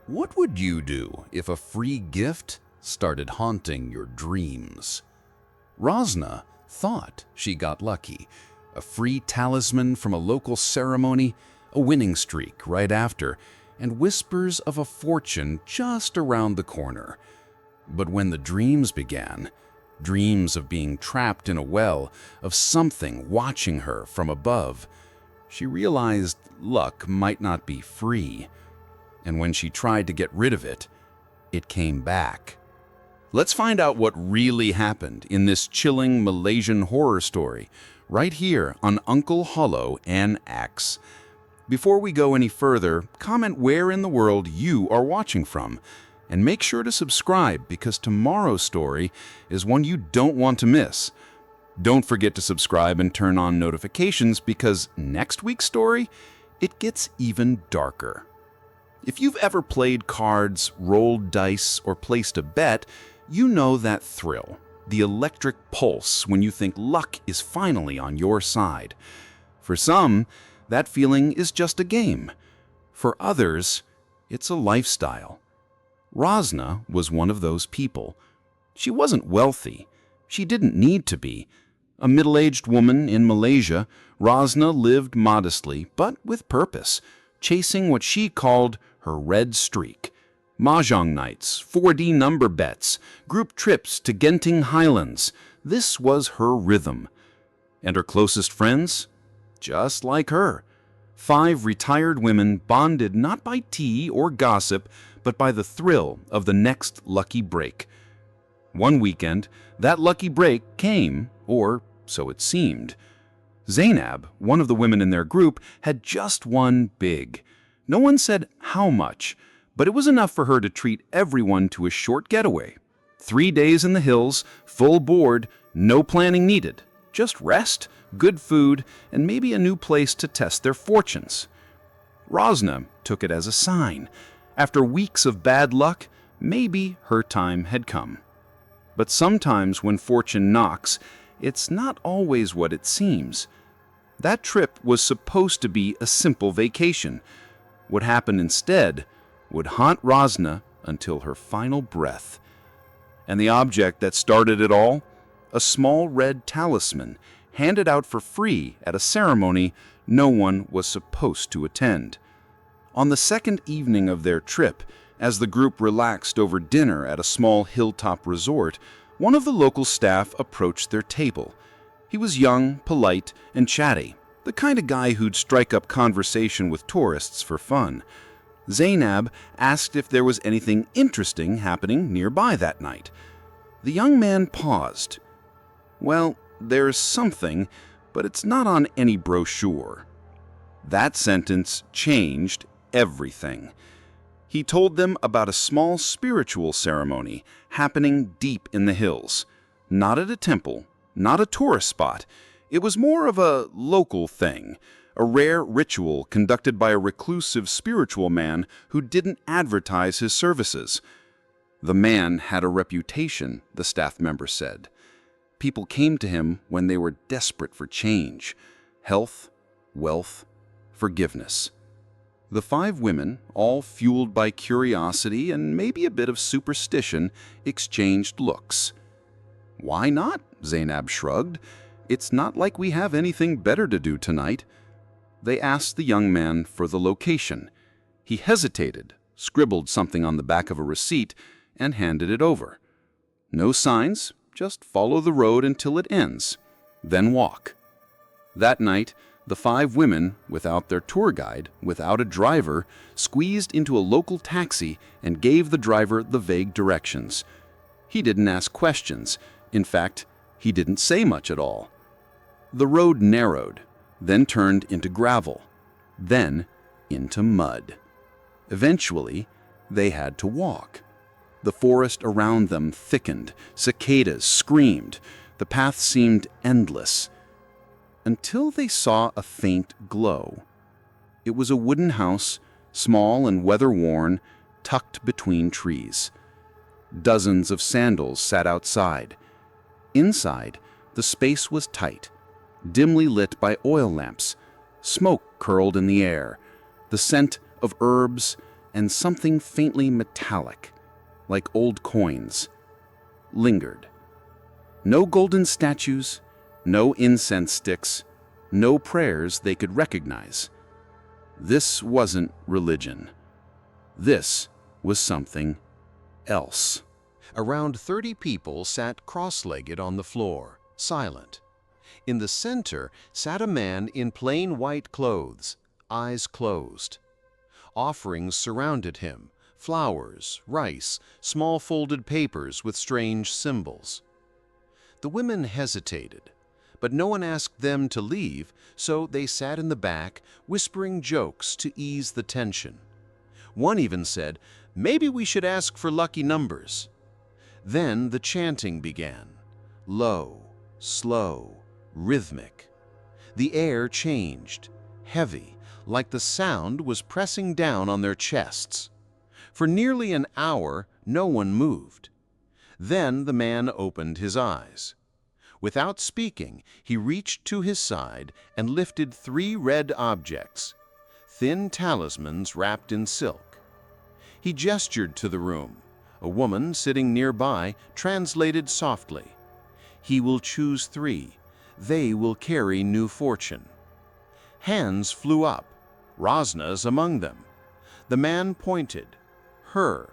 What would you do if a free gift started haunting your dreams? Rosnah thought she got lucky. A free talisman from a local ceremony, a winning streak right after, and whispers of a fortune just around the corner. But when the dreams began, dreams of being trapped in a well, of something watching her from above, she realized luck might not be free. And when she tried to get rid of it, it came back. Let's find out what really happened in this chilling Malaysian horror story, right here on Uncle Hollow NX. Before we go any further, comment where in the world you are watching from, and make sure to subscribe because tomorrow's story is one you don't want to miss. Don't forget to subscribe and turn on notifications because next week's story, it gets even darker. If you've ever played cards, rolled dice, or placed a bet, you know that thrill, the electric pulse when you think luck is finally on your side. For some, that feeling is just a game. For others, it's a lifestyle. Rosnah was one of those people. She wasn't wealthy. She didn't need to be. A middle-aged woman in Malaysia, Rosnah lived modestly but with purpose, chasing what she called her red streak. Mahjong nights, 4D number bets, group trips to Genting Highlands. This was her rhythm. And her closest friends? Just like her. 5 retired women bonded not by tea or gossip, but by the thrill of the next lucky break. One weekend, that lucky break came, or so it seemed. Zainab, one of the women in their group, had just won big. No one said how much, but it was enough for her to treat everyone to a short getaway. 3 days in the hills, full board, no planning needed. Just rest, good food, and maybe a new place to test their fortunes. Rosnah took it as a sign. After weeks of bad luck, maybe her time had come. But sometimes when fortune knocks, it's not always what it seems. That trip was supposed to be a simple vacation. What happened instead would haunt Rosnah until her final breath. And the object that started it all? A small red talisman, handed out for free at a ceremony no one was supposed to attend. On the second evening of their trip, as the group relaxed over dinner at a small hilltop resort, one of the local staff approached their table. He was young, polite, and chatty, the kind of guy who'd strike up conversation with tourists for fun. Zainab asked if there was anything interesting happening nearby that night. The young man paused. Well, there's something, but it's not on any brochure. That sentence changed everything. He told them about a small spiritual ceremony happening deep in the hills. Not at a temple, not a tourist spot. It was more of a local thing, a rare ritual conducted by a reclusive spiritual man who didn't advertise his services. The man had a reputation, the staff member said. People came to him when they were desperate for change, health, wealth, forgiveness. The 5 women, all fueled by curiosity and maybe a bit of superstition, exchanged looks. Why not? Zainab shrugged. It's not like we have anything better to do tonight. They asked the young man for the location. He hesitated, scribbled something on the back of a receipt, and handed it over. No signs, just follow the road until it ends, then walk. That night, the 5 women, without their tour guide, without a driver, squeezed into a local taxi and gave the driver the vague directions. He didn't ask questions. In fact, he didn't say much at all. The road narrowed, then turned into gravel, then into mud. Eventually, they had to walk. The forest around them thickened, cicadas screamed, the path seemed endless, until they saw a faint glow. It was a wooden house, small and weather-worn, tucked between trees. Dozens of sandals sat outside. Inside, the space was tight, dimly lit by oil lamps. Smoke curled in the air, the scent of herbs and something faintly metallic, like old coins, lingered. No golden statues, no incense sticks, no prayers they could recognize. This wasn't religion. This was something else. Around 30 people sat cross-legged on the floor, silent. In the center sat a man in plain white clothes, eyes closed. Offerings surrounded him, flowers, rice, small folded papers with strange symbols. The women hesitated, but no one asked them to leave, so they sat in the back, whispering jokes to ease the tension. One even said, "Maybe we should ask for lucky numbers." Then the chanting began, low, slow, rhythmic. The air changed, heavy, like the sound was pressing down on their chests. For nearly an hour, no one moved. Then the man opened his eyes. Without speaking, he reached to his side and lifted 3 red objects, thin talismans wrapped in silk. He gestured to the room. A woman sitting nearby translated softly, "He will choose 3. They will carry new fortune." Hands flew up. Rosnah's among them. The man pointed. Her.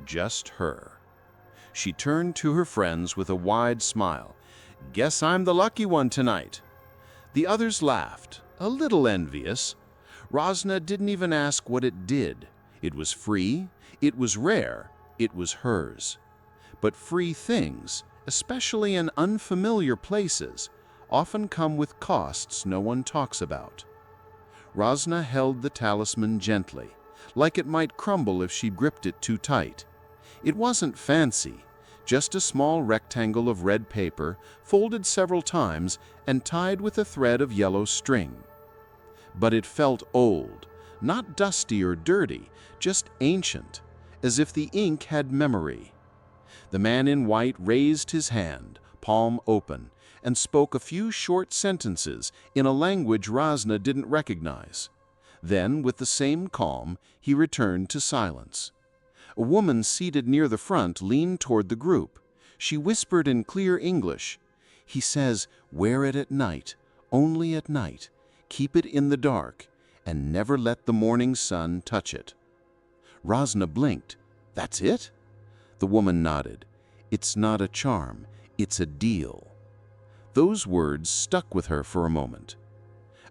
Just her. She turned to her friends with a wide smile. "Guess I'm the lucky one tonight." The others laughed, a little envious. Rosnah didn't even ask what it did. It was free, it was rare, it was hers. But free things, especially in unfamiliar places, often come with costs no one talks about. Rosnah held the talisman gently, like it might crumble if she gripped it too tight. It wasn't fancy, just a small rectangle of red paper, folded several times and tied with a thread of yellow string. But it felt old, not dusty or dirty, just ancient, as if the ink had memory. The man in white raised his hand, palm open, and spoke a few short sentences in a language Rosnah didn't recognize. Then, with the same calm, he returned to silence. A woman seated near the front leaned toward the group. She whispered in clear English, "He says, wear it at night, only at night. Keep it in the dark, and never let the morning sun touch it." Rosnah blinked. "That's it?" The woman nodded. "It's not a charm, it's a deal." Those words stuck with her for a moment.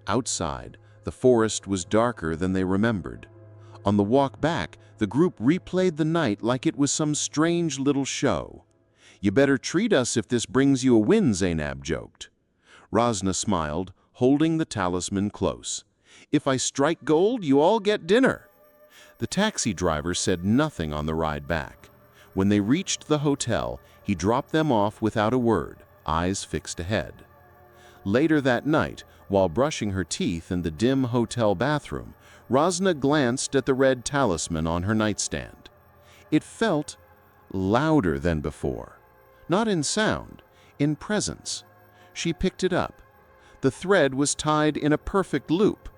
Outside, the forest was darker than they remembered. On the walk back, the group replayed the night like it was some strange little show. "You better treat us if this brings you a win," Zainab joked. Rosnah smiled, holding the talisman close. "If I strike gold, you all get dinner." The taxi driver said nothing on the ride back. When they reached the hotel, he dropped them off without a word, eyes fixed ahead. Later that night, while brushing her teeth in the dim hotel bathroom, Rosnah glanced at the red talisman on her nightstand. It felt louder than before. Not in sound, in presence. She picked it up. The thread was tied in a perfect loop.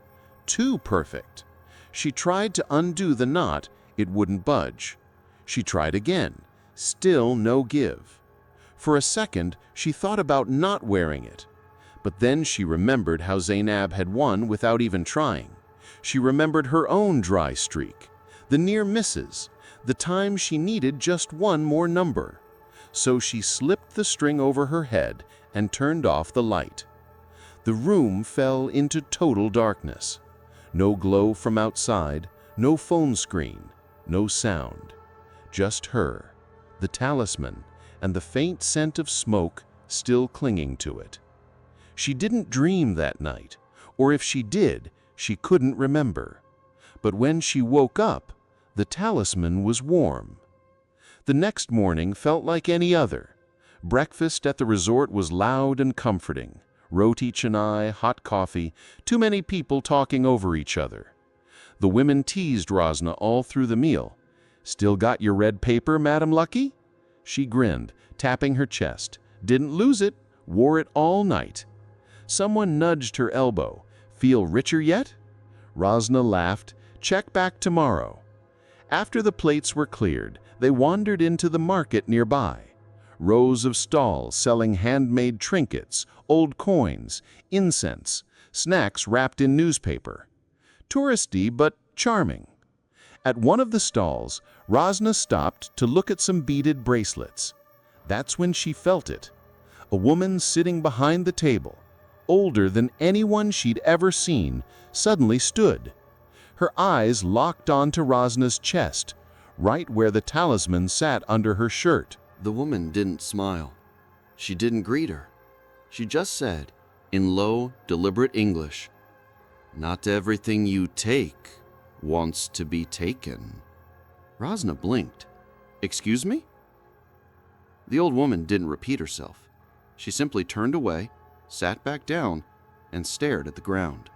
Too perfect. She tried to undo the knot, it wouldn't budge. She tried again, still no give. For a second, she thought about not wearing it. But then she remembered how Zainab had won without even trying. She remembered her own dry streak, the near misses, the time she needed just one more number. So she slipped the string over her head and turned off the light. The room fell into total darkness. No glow from outside, no phone screen, no sound. Just her, the talisman, and the faint scent of smoke still clinging to it. She didn't dream that night, or if she did, she couldn't remember. But when she woke up, the talisman was warm. The next morning felt like any other. Breakfast at the resort was loud and comforting. Roti canai, hot coffee, too many people talking over each other. The women teased Rosnah all through the meal. "Still got your red paper, Madam Lucky?" She grinned, tapping her chest. "Didn't lose it, wore it all night." Someone nudged her elbow. "Feel richer yet?" Rosnah laughed. "Check back tomorrow." After the plates were cleared, they wandered into the market nearby. Rows of stalls selling handmade trinkets, old coins, incense, snacks wrapped in newspaper. Touristy but charming. At one of the stalls, Rosnah stopped to look at some beaded bracelets. That's when she felt it. A woman sitting behind the table, older than anyone she'd ever seen, suddenly stood. Her eyes locked onto Rosnah's chest, right where the talisman sat under her shirt. The woman didn't smile. She didn't greet her. She just said, in low, deliberate English, "Not everything you take wants to be taken." Rosnah blinked. "Excuse me?" The old woman didn't repeat herself. She simply turned away, sat back down, and stared at the ground.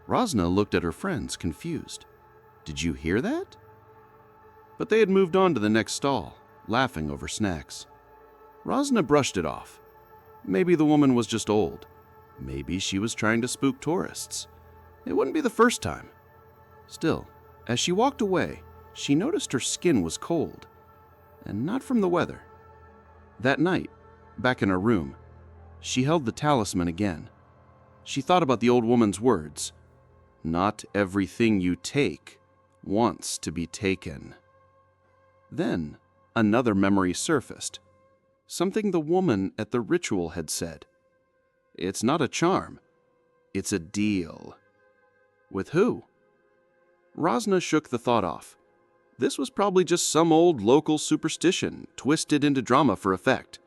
Rosnah looked at her friends, confused. "Did you hear that?" But they had moved on to the next stall, laughing over snacks. Rosnah brushed it off. Maybe the woman was just old. Maybe she was trying to spook tourists. It wouldn't be the first time. Still, as she walked away, she noticed her skin was cold, and not from the weather. That night, back in her room, she held the talisman again. She thought about the old woman's words. "Not everything you take wants to be taken." Then, another memory surfaced. Something the woman at the ritual had said. "It's not a charm. It's a deal." With who? Rosnah shook the thought off. This was probably just some old local superstition, twisted into drama for effect.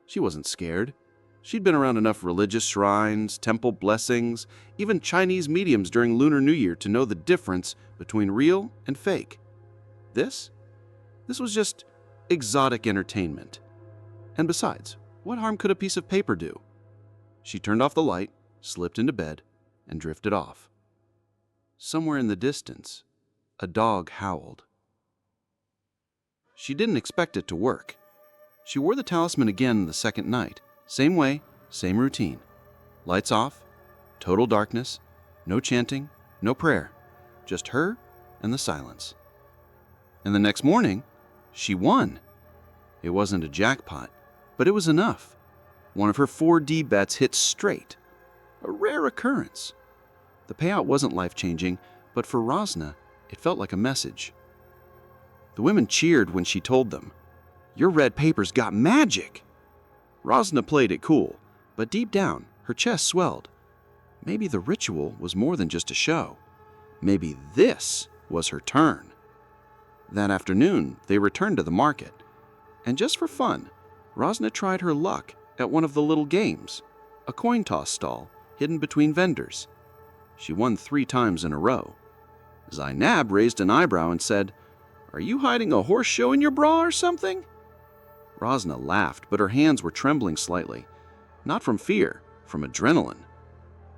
She wasn't scared. She'd been around enough religious shrines, temple blessings, even Chinese mediums during Lunar New Year to know the difference between real and fake. This was just exotic entertainment. And besides, what harm could a piece of paper do? She turned off the light, slipped into bed, and drifted off. Somewhere in the distance, a dog howled. She didn't expect it to work. She wore the talisman again the second night. Same way, same routine. Lights off, total darkness, no chanting, no prayer, just her and the silence. And the next morning, she won. It wasn't a jackpot, but it was enough. One of her 4D bets hit straight. A rare occurrence. The payout wasn't life-changing, but for Rosnah, it felt like a message. The women cheered when she told them, "Your red paper's got magic!" Rosnah played it cool, but deep down, her chest swelled. Maybe the ritual was more than just a show. Maybe this was her turn. That afternoon, they returned to the market. And just for fun, Rosnah tried her luck at one of the little games, a coin toss stall hidden between vendors. She won 3 times in a row. Zainab raised an eyebrow and said, "Are you hiding a horse show in your bra or something?" Rosnah laughed, but her hands were trembling slightly. Not from fear, from adrenaline.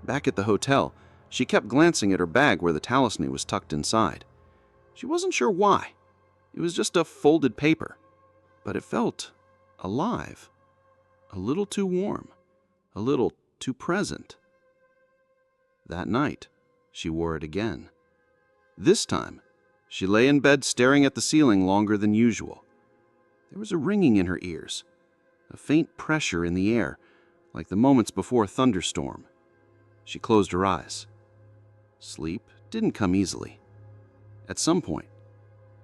Back at the hotel, she kept glancing at her bag where the talisman was tucked inside. She wasn't sure why. It was just a folded paper. But it felt alive. A little too warm. A little too present. That night, she wore it again. This time, she lay in bed staring at the ceiling longer than usual. There was a ringing in her ears, a faint pressure in the air, like the moments before a thunderstorm. She closed her eyes. Sleep didn't come easily. At some point,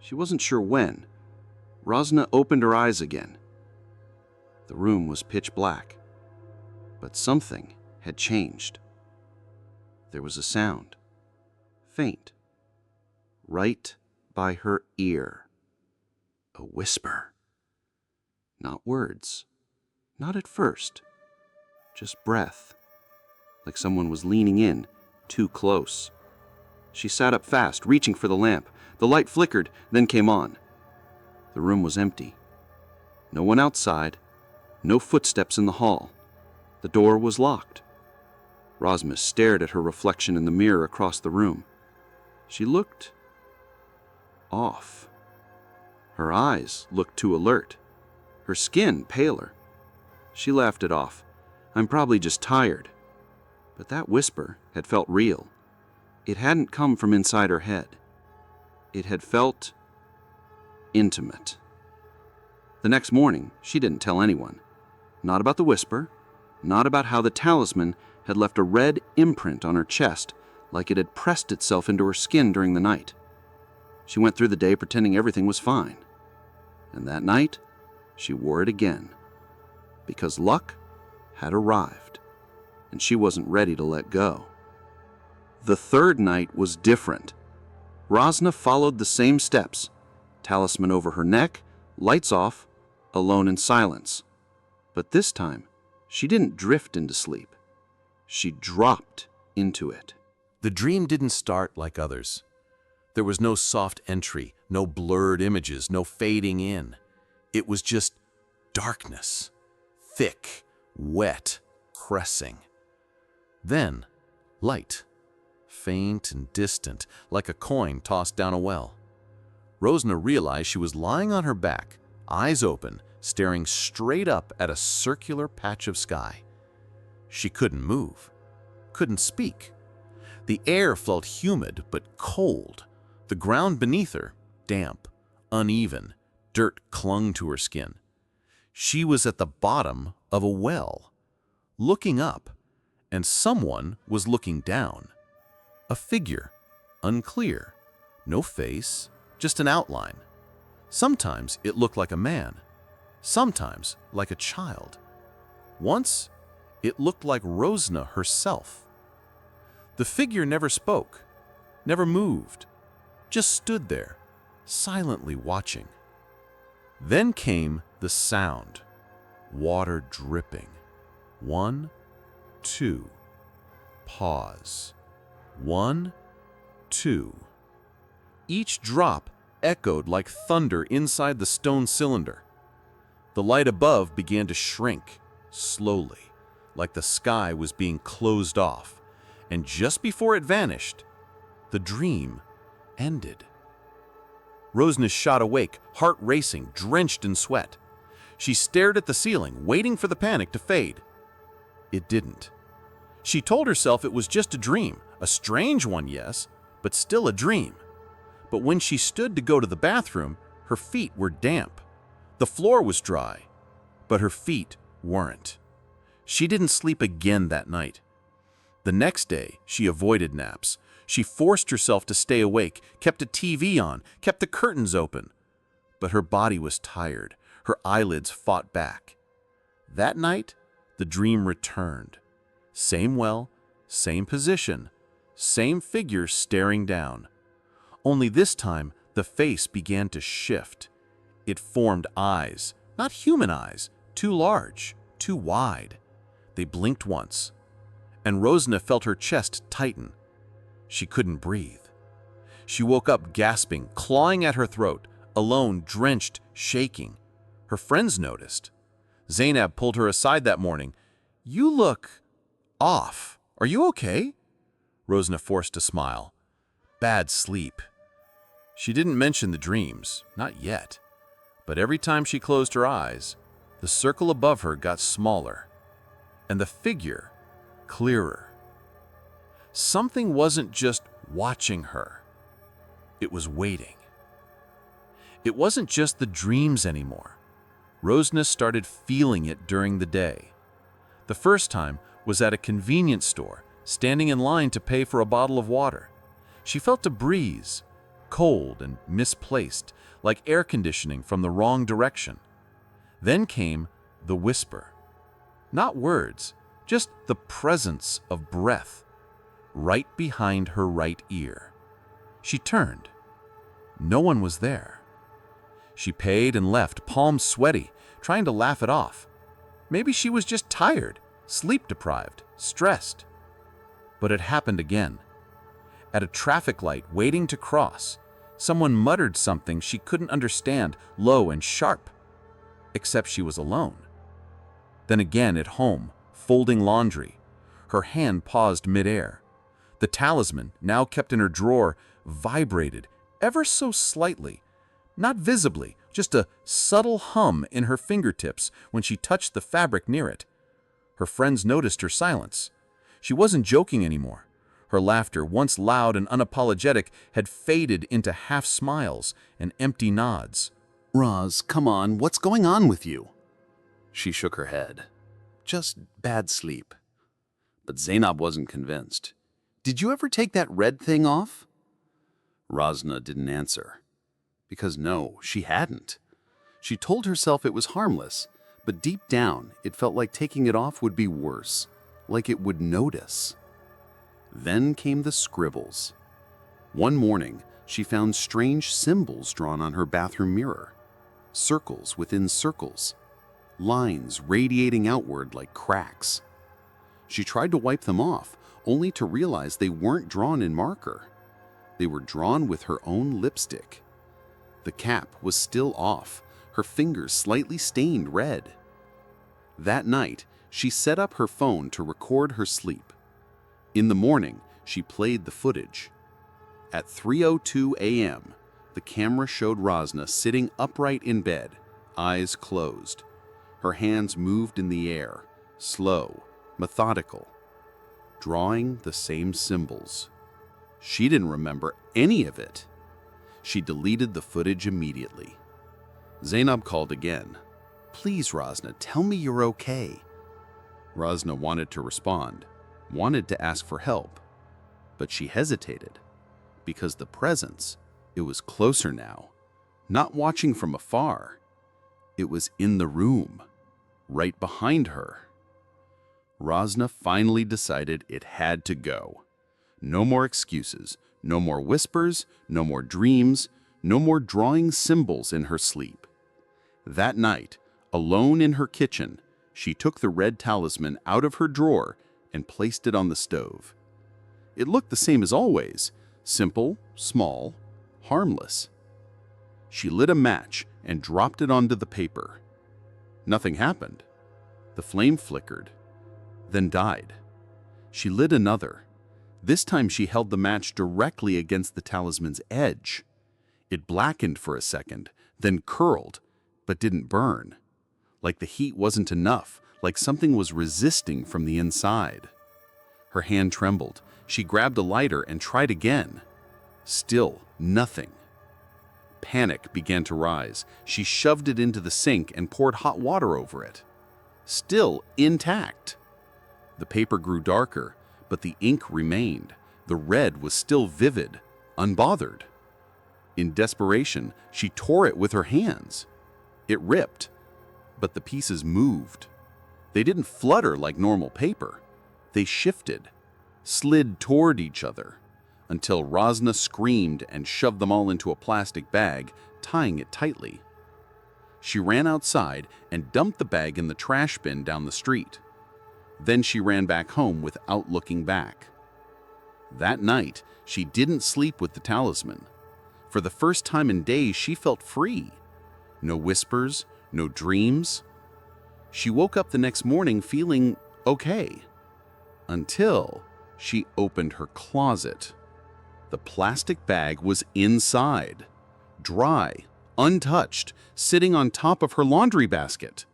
she wasn't sure when, Rosnah opened her eyes again. The room was pitch black, but something had changed. There was a sound, faint, right by her ear. A whisper. Not words, not at first, just breath, like someone was leaning in, too close. She sat up fast, reaching for the lamp. The light flickered, then came on. The room was empty. No one outside, no footsteps in the hall. The door was locked. Rosnah stared at her reflection in the mirror across the room. She looked off. Her eyes looked too alert. Her skin paler. She laughed it off. "I'm probably just tired." But that whisper had felt real. It hadn't come from inside her head. It had felt intimate. The next morning, she didn't tell anyone. Not about the whisper, not about how the talisman had left a red imprint on her chest like it had pressed itself into her skin during the night. She went through the day pretending everything was fine. And that night, she wore it again. Because luck had arrived, and she wasn't ready to let go. The third night was different. Rosnah followed the same steps. Talisman over her neck, lights off, alone in silence. But this time, she didn't drift into sleep. She dropped into it. The dream didn't start like others. There was no soft entry, no blurred images, no fading in. It was just darkness, thick, wet, pressing. Then, light, faint and distant, like a coin tossed down a well. Rosnah realized she was lying on her back, eyes open, staring straight up at a circular patch of sky. She couldn't move, couldn't speak. The air felt humid but cold. The ground beneath her, damp, uneven, dirt clung to her skin. She was at the bottom of a well, looking up, and someone was looking down. A figure, unclear, no face, just an outline. Sometimes it looked like a man, sometimes like a child. Once, it looked like Rosnah herself. The figure never spoke, never moved, just stood there, silently watching. Then came the sound, water dripping. 1, 2, pause. 1, 2. Each drop echoed like thunder inside the stone cylinder. The light above began to shrink, slowly, like the sky was being closed off, and just before it vanished, the dream ended. Rosnah shot awake, heart racing, drenched in sweat. She stared at the ceiling, waiting for the panic to fade. It didn't. She told herself it was just a dream, a strange one, yes, but still a dream. But when she stood to go to the bathroom, her feet were damp. The floor was dry, but her feet weren't. She didn't sleep again that night. The next day, she avoided naps. She forced herself to stay awake, kept a TV on, kept the curtains open. But her body was tired. Her eyelids fought back. That night, the dream returned. Same well, same position, same figure staring down. Only this time, the face began to shift. It formed eyes, not human eyes, too large, too wide. They blinked once, and Rosnah felt her chest tighten. She couldn't breathe. She woke up gasping, clawing at her throat, alone, drenched, shaking. Her friends noticed. Zainab pulled her aside that morning. "You look off. Are you okay?" Rosnah forced a smile. "Bad sleep." She didn't mention the dreams, not yet. But every time she closed her eyes, the circle above her got smaller, and the figure clearer. Something wasn't just watching her. It was waiting. It wasn't just the dreams anymore. Rosnah started feeling it during the day. The first time was at a convenience store, standing in line to pay for a bottle of water. She felt a breeze, cold and misplaced, like air conditioning from the wrong direction. Then came the whisper. Not words, just the presence of breath, right behind her right ear. She turned. No one was there. She paid and left, palms sweaty, trying to laugh it off. Maybe she was just tired, sleep-deprived, stressed. But it happened again. At a traffic light waiting to cross, someone muttered something she couldn't understand, low and sharp. Except she was alone. Then again at home, folding laundry. Her hand paused midair. The talisman, now kept in her drawer, vibrated ever so slightly. Not visibly, just a subtle hum in her fingertips when she touched the fabric near it. Her friends noticed her silence. She wasn't joking anymore. Her laughter, once loud and unapologetic, had faded into half smiles and empty nods. Roz, come on, what's going on with you? She shook her head. Just bad sleep. But Zainab wasn't convinced. Did you ever take that red thing off? Rosnah didn't answer. Because no, she hadn't. She told herself it was harmless, but deep down, it felt like taking it off would be worse, like it would notice. Then came the scribbles. One morning, she found strange symbols drawn on her bathroom mirror. Circles within circles. Lines radiating outward like cracks. She tried to wipe them off, only to realize they weren't drawn in marker. They were drawn with her own lipstick. The cap was still off, her fingers slightly stained red. That night, she set up her phone to record her sleep. In the morning, she played the footage. At 3:02 a.m., the camera showed Rosnah sitting upright in bed, eyes closed. Her hands moved in the air, slow, methodical, drawing the same symbols. She didn't remember any of it. She deleted the footage immediately. Zainab called again. Please, Rosnah, tell me you're okay. Rosnah wanted to respond, wanted to ask for help, but she hesitated because the presence, it was closer now, not watching from afar. It was in the room, right behind her. Rosnah finally decided it had to go. No more excuses, no more whispers, no more dreams, no more drawing symbols in her sleep. That night, alone in her kitchen, she took the red talisman out of her drawer and placed it on the stove. It looked the same as always, simple, small, harmless. She lit a match and dropped it onto the paper. Nothing happened. The flame flickered, then died. She lit another. This time she held the match directly against the talisman's edge. It blackened for a second, then curled, but didn't burn. Like the heat wasn't enough, like something was resisting from the inside. Her hand trembled. She grabbed a lighter and tried again. Still nothing. Panic began to rise. She shoved it into the sink and poured hot water over it. Still intact. The paper grew darker, but the ink remained. The red was still vivid, unbothered. In desperation, she tore it with her hands. It ripped, but the pieces moved. They didn't flutter like normal paper. They shifted, slid toward each other, until Rosnah screamed and shoved them all into a plastic bag, tying it tightly. She ran outside and dumped the bag in the trash bin down the street. Then she ran back home without looking back. That night, she didn't sleep with the talisman. For the first time in days, she felt free. No whispers, no dreams. She woke up the next morning feeling okay. Until she opened her closet. The plastic bag was inside, dry, untouched, sitting on top of her laundry basket.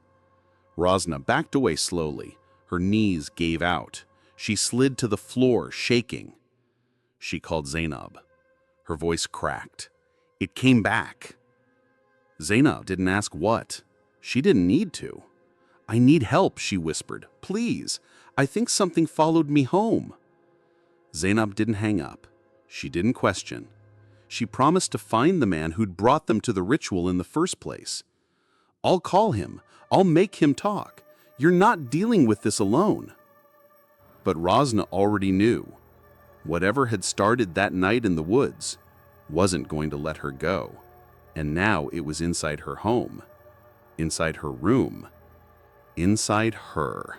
Rosnah backed away slowly. Her knees gave out. She slid to the floor, shaking. She called Zainab. Her voice cracked. It came back. Zainab didn't ask what. She didn't need to. I need help, she whispered. Please, I think something followed me home. Zainab didn't hang up. She didn't question. She promised to find the man who'd brought them to the ritual in the first place. I'll call him. I'll make him talk. You're not dealing with this alone. But Rosnah already knew. Whatever had started that night in the woods wasn't going to let her go. And now it was inside her home, inside her room, inside her.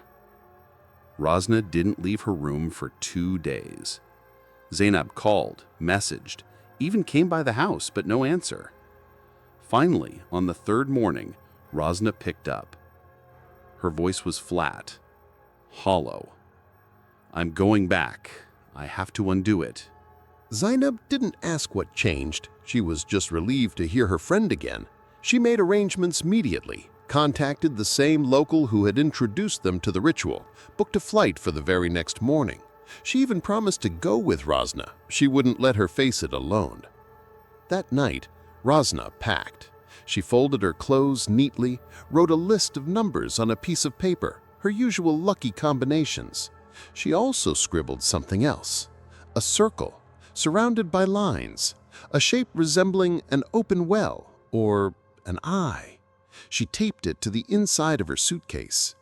Rosnah didn't leave her room for 2 days. Zainab called, messaged, even came by the house, but no answer. Finally, on the third morning, Rosnah picked up. Her voice was flat, hollow. I'm going back. I have to undo it. Zainab didn't ask what changed. She was just relieved to hear her friend again. She made arrangements immediately, contacted the same local who had introduced them to the ritual, booked a flight for the very next morning. She even promised to go with Rosnah. She wouldn't let her face it alone. That night, Rosnah packed. She folded her clothes neatly, wrote a list of numbers on a piece of paper, her usual lucky combinations. She also scribbled something else. A circle, surrounded by lines, a shape resembling an open well or an eye. She taped it to the inside of her suitcase.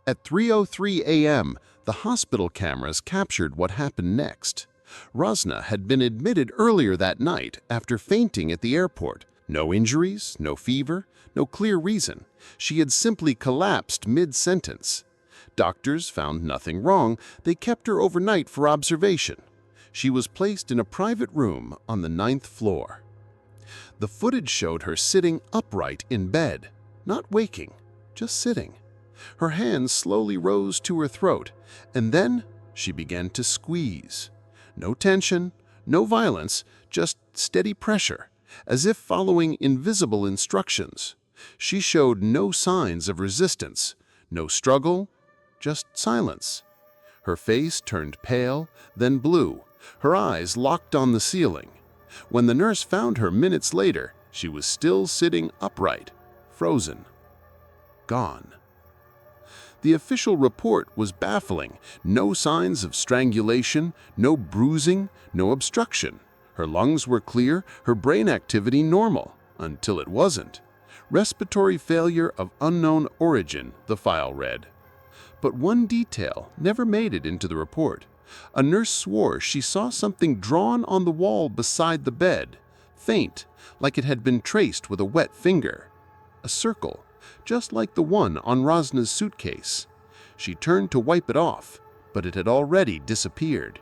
At 3:03 a.m., the hospital cameras captured what happened next. Rosnah had been admitted earlier that night after fainting at the airport. No injuries, no fever, no clear reason. She had simply collapsed mid-sentence. Doctors found nothing wrong. They kept her overnight for observation. She was placed in a private room on the 9th floor. The footage showed her sitting upright in bed, not waking, just sitting. Her hands slowly rose to her throat, and then she began to squeeze. No tension, no violence, just steady pressure, as if following invisible instructions. She showed no signs of resistance, no struggle, just silence. Her face turned pale, then blue, her eyes locked on the ceiling. When the nurse found her minutes later, she was still sitting upright, frozen, gone. The official report was baffling. No signs of strangulation, no bruising, no obstruction. Her lungs were clear, her brain activity normal, until it wasn't. Respiratory failure of unknown origin, the file read. But one detail never made it into the report. A nurse swore she saw something drawn on the wall beside the bed, faint, like it had been traced with a wet finger. A circle, just like the one on Rosnah's suitcase. She turned to wipe it off, but it had already disappeared.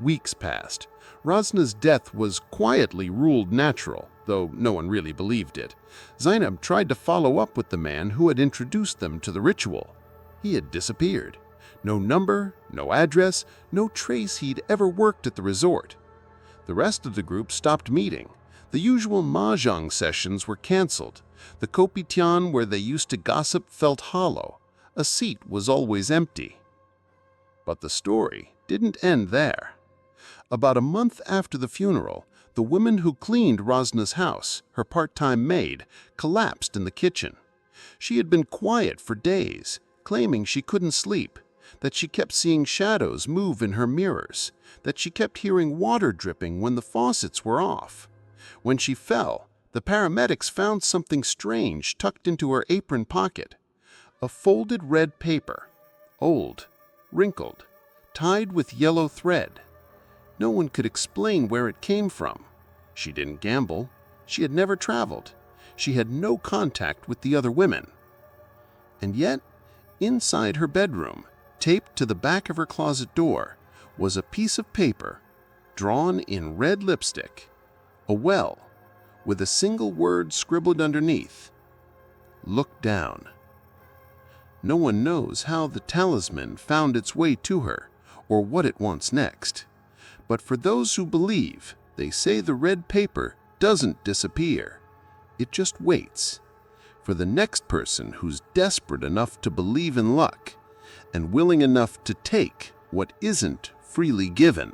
Weeks passed. Rosnah's death was quietly ruled natural, though no one really believed it. Zainab tried to follow up with the man who had introduced them to the ritual. He had disappeared. No number, no address, no trace he'd ever worked at the resort. The rest of the group stopped meeting. The usual mahjong sessions were canceled. The kopitiam where they used to gossip felt hollow. A seat was always empty. But the story didn't end there. About a month after the funeral, the woman who cleaned Rosnah's house, her part-time maid, collapsed in the kitchen. She had been quiet for days, claiming she couldn't sleep, that she kept seeing shadows move in her mirrors, that she kept hearing water dripping when the faucets were off. When she fell, the paramedics found something strange tucked into her apron pocket. A folded red paper, old, wrinkled, tied with yellow thread. No one could explain where it came from. She didn't gamble. She had never traveled. She had no contact with the other women. And yet, inside her bedroom, taped to the back of her closet door, was a piece of paper, drawn in red lipstick, a well, with a single word scribbled underneath. Look down. No one knows how the talisman found its way to her, or what it wants next. But for those who believe, they say the red paper doesn't disappear. It just waits for the next person who's desperate enough to believe in luck and willing enough to take what isn't freely given.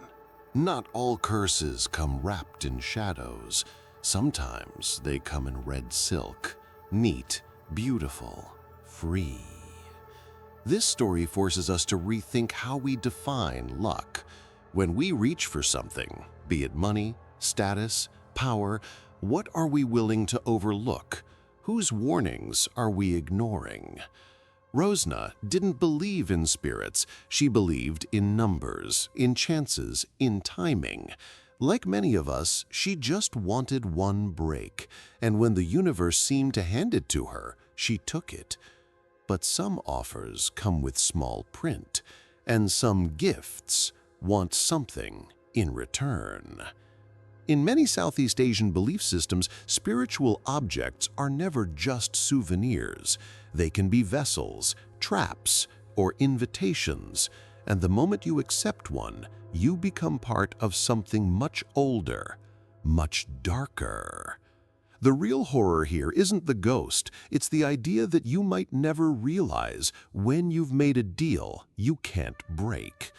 Not all curses come wrapped in shadows. Sometimes they come in red silk, neat, beautiful, free. This story forces us to rethink how we define luck. When we reach for something, be it money, status, power, what are we willing to overlook? Whose warnings are we ignoring? Rosnah didn't believe in spirits. She believed in numbers, in chances, in timing. Like many of us, she just wanted one break, and when the universe seemed to hand it to her, she took it. But some offers come with small print, and some gifts want something in return. In many Southeast Asian belief systems, spiritual objects are never just souvenirs. They can be vessels, traps, or invitations, and the moment you accept one, you become part of something much older, much darker. The real horror here isn't the ghost, it's the idea that you might never realize when you've made a deal you can't break.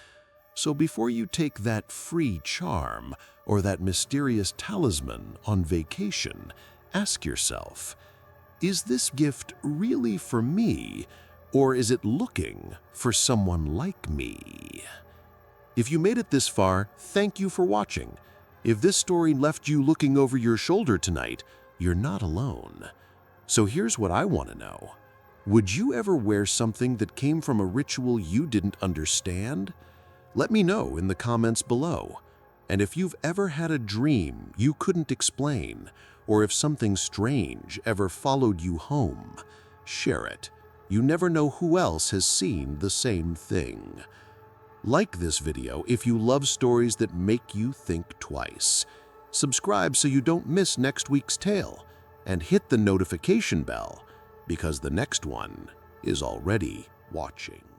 So before you take that free charm or that mysterious talisman on vacation, Ask yourself, is this gift really for me, or is it looking for someone like me? If you made it this far, thank you for watching. If this story left you looking over your shoulder tonight, you're not alone. So here's what I want to know. Would you ever wear something that came from a ritual you didn't understand? Let me know in the comments below. And if you've ever had a dream you couldn't explain, or if something strange ever followed you home, share it. You never know who else has seen the same thing. Like this video if you love stories that make you think twice. Subscribe so you don't miss next week's tale, and hit the notification bell because the next one is already watching.